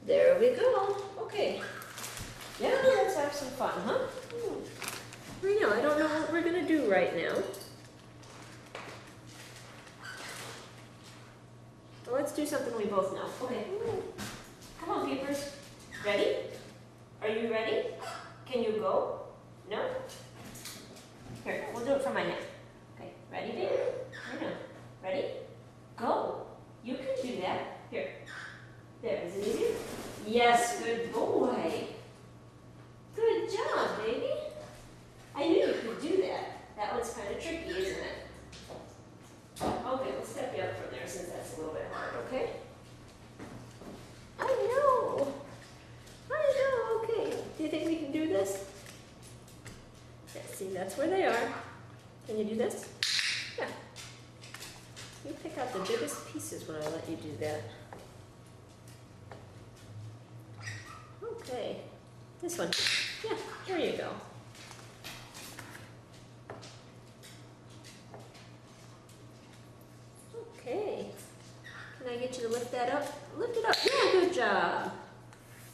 There we go. Okay. Now let's have some fun, huh? I know, I don't know what we're gonna do right now. Well, let's do something we both know. Okay. Come on, Peepers. Ready? Are you ready? Can you go? No? Here, we'll do it from my neck. Okay, ready, baby? I know. Ready? Go. You can do that. Here. There, is it easy? Yes, good boy. Good job, baby. I knew you could do that. That one's kind of tricky, isn't it? Okay, we'll step you up from there since that's a little bit hard, okay? I know. Okay. Do you think we can do this? Let's see, that's where they are. Can you do this? Yeah. You pick out the biggest pieces when I let you do that. Okay. This one. Yeah, there you go. Okay. Can I get you to lift that up? Lift it up. Yeah, good job.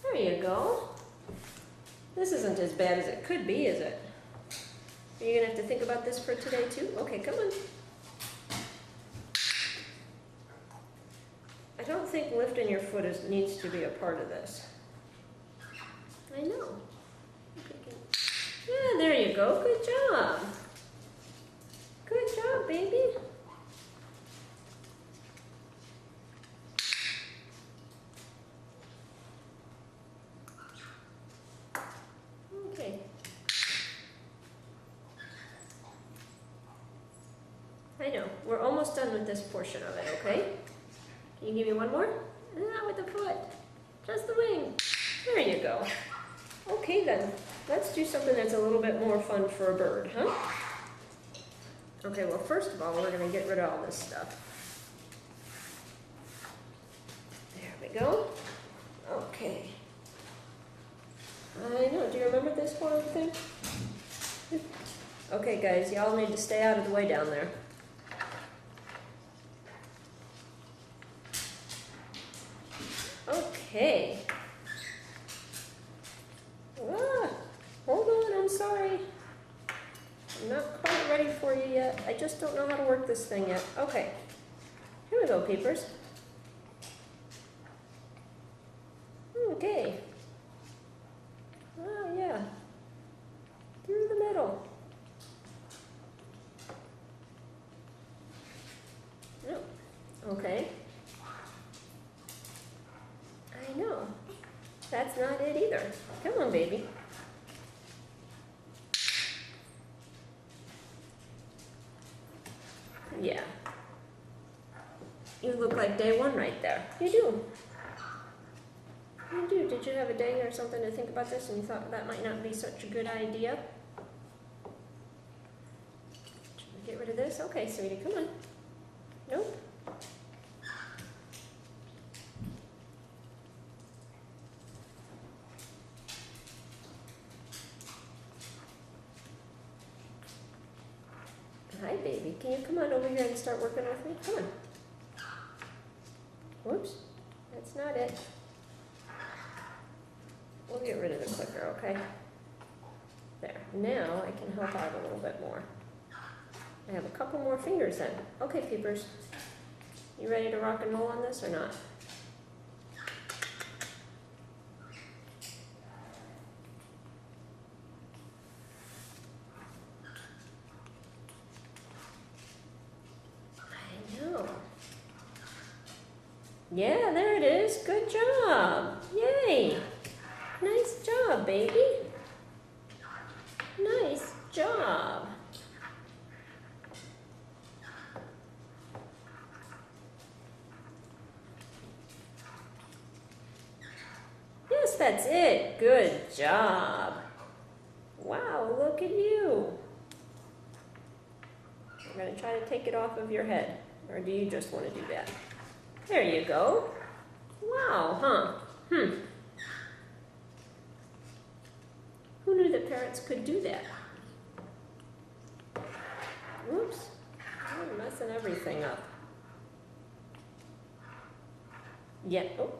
There you go. This isn't as bad as it could be, is it? Are you going to have to think about this for today, too? Okay, come on. I don't think lifting your foot needs to be a part of this. I know. Yeah, there you go. Good job. Good job, baby. Okay. I know. We're almost done with this portion of it, okay? Can you give me one more? Not with the foot. Just the wing. There you go. Okay then. Let's do something that's a little bit more fun for a bird, huh? Okay, well first of all, we're going to get rid of all this stuff. There we go. Okay. I know. Do you remember this one thing? Okay, guys, y'all need to stay out of the way down there. Okay. Hold on, I'm sorry. I'm not quite ready for you yet. I just don't know how to work this thing yet. Okay. Here we go, Peepers. Okay. Oh, yeah. Through the middle. No. Okay. I know. That's not it either. Come on, baby. Yeah. You look like day one right there. You do. You do. Did you have a day or something to think about this and you thought that might not be such a good idea? Get rid of this? Okay, sweetie, come on. Nope. Hi, baby. Can you come on over here and start working with me? Come on. Whoops. That's not it. We'll get rid of the clicker, okay? There. Now I can help out a little bit more. I have a couple more fingers then. Okay, Peepers. You ready to rock and roll on this or not? Yeah, there it is. Good job. Yay. Nice job, baby. Nice job. Yes, that's it. Good job. Wow, look at you. I'm going to try to take it off of your head. Or do you just want to do that? There you go. Wow, huh? Who knew that parrots could do that? Whoops. I'm messing everything up. Yeah. Oh.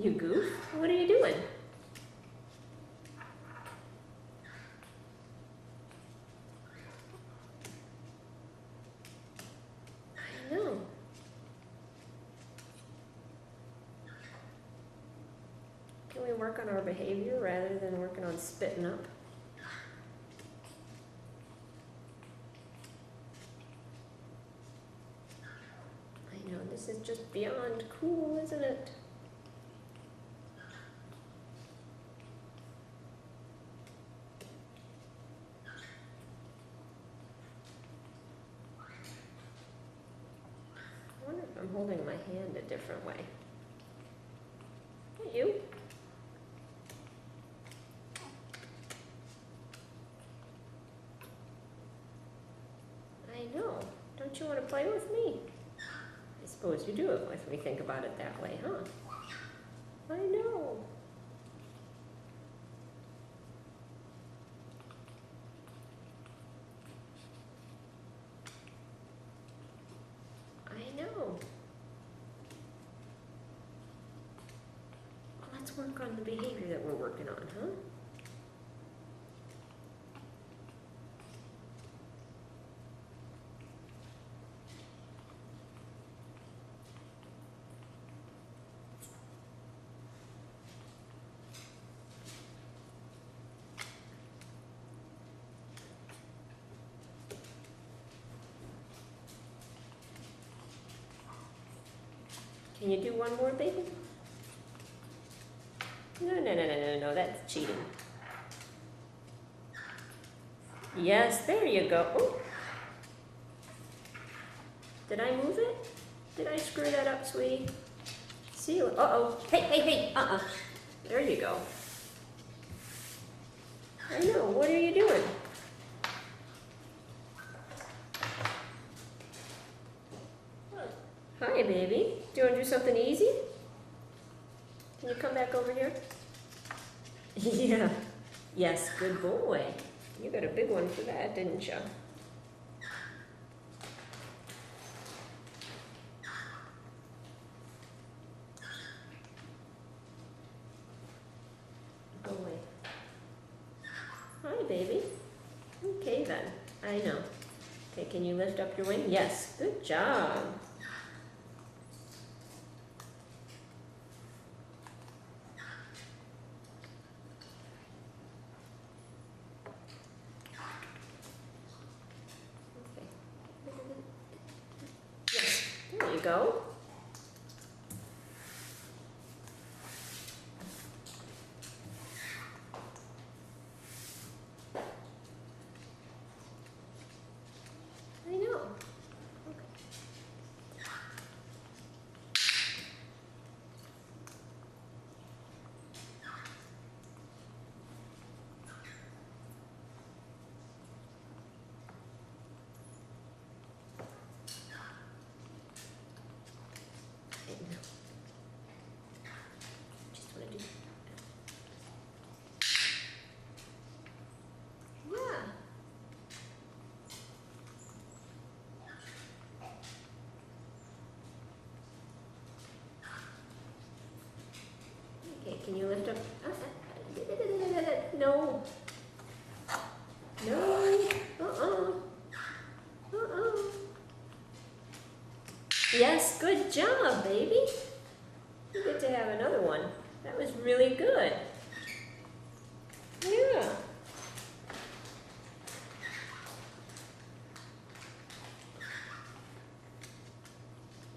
You goof? What are you doing? I know. Can we work on our behavior rather than working on spitting up? I know, this is just beyond cool, isn't it? I wonder if I'm holding my hand a different way. Hey, you? I know. Don't you want to play with me? I suppose you do if we think about it that way, huh? I know. I know. Well, let's work on the behavior that we're working on, huh? Can you do one more, baby? No, that's cheating. Yes, there you go. Oh. Did I move it? Did I screw that up, sweetie? See, uh-oh. Hey, There you go. I know, what are you doing? Hi, baby. Do you want to do something easy? Can you come back over here? Yeah. Yes, good boy. You got a big one for that, didn't you? Go away. Hi, baby. Okay, then. I know. Okay, can you lift up your wing? Yes. Good job. There you go. I know. Okay. Just want to do. Yeah. Okay, can you lift up? No. No. Yes, good job, baby. You get to have another one. That was really good. Yeah.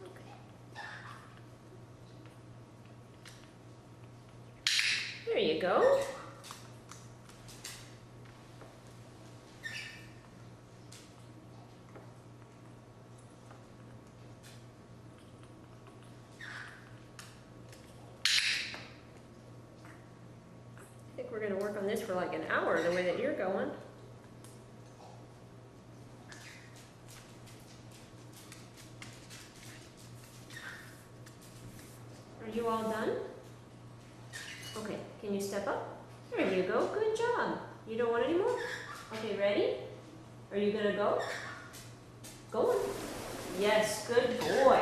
Okay. There you go. I think we're going to work on this for like an hour the way that you're going. Are you all done? Okay, can you step up? There you go, good job. You don't want any more? Okay, ready? Are you going to go? Go on. Yes, good boy.